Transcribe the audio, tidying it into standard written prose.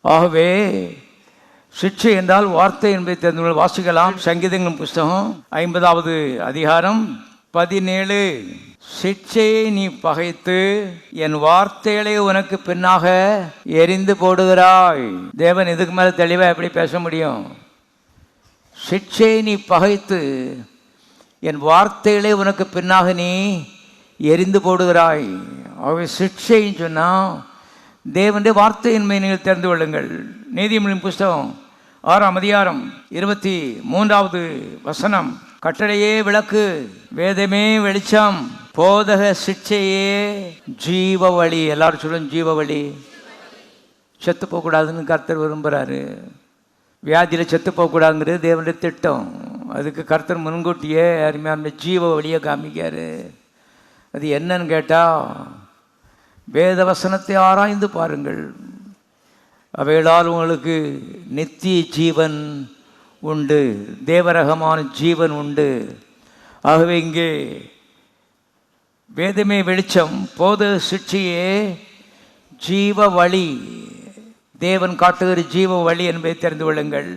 ஆகவே சிக்ஷை என்றால் வார்த்தை என்பதை தெரிந்து வாசிக்கலாம். சங்கீதங்களின் புஸ்தகம் 50வது அதிகாரம் 17. சிக்ஷையை நீ பகைத்து என் வார்த்தைகளை உனக்கு பின்னாக எரிந்து போடுகிறாய். தேவன் இதுக்கு மேல தெளிவா எப்படி பேச முடியும்? சிக்ஷையை நீ பகைத்து என் வார்த்தைகளை உனக்கு பின்னாக நீ எரிந்து போடுகிறாய். ஆகவே சிக்ஷைன்னு சொன்னா தேவனுடைய வார்த்தை என்பதை நீங்கள் தெரிந்து கொள்ளுங்கள். நீதிமொழியின் புஸ்தகம் 6ஆம் அதிகாரம் 23வது வசனம். கட்டளையே விளக்கு, வேதமே வெளிச்சம், போதக சிக்ஷையே ஜீவ வழி. எல்லாரும் சொல்லும் ஜீவ வழி. செத்து போகக்கூடாதுன்னு கர்த்தர் விரும்புகிறாரு. வியாதியில் செத்து போகக்கூடாதுங்கிறது தேவனுடைய திட்டம். அதுக்கு கர்த்தர் முன்கூட்டியே அருமையான ஜீவ வழியை காமிக்காரு. அது என்னன்னு கேட்டால், வேத வசனத்தை ஆராய்ந்து பாருங்கள், அவைகளால் உங்களுக்கு நித்திய ஜீவன் உண்டு, தேவரகமான ஜீவன் உண்டு. ஆகவே இங்கே வேதமே வெளிச்சம், போத சிக்ஷையே ஜீவ வழி, தேவன் காட்டுகிற ஜீவ வழி என்பதை தெரிந்து கொள்ளுங்கள்.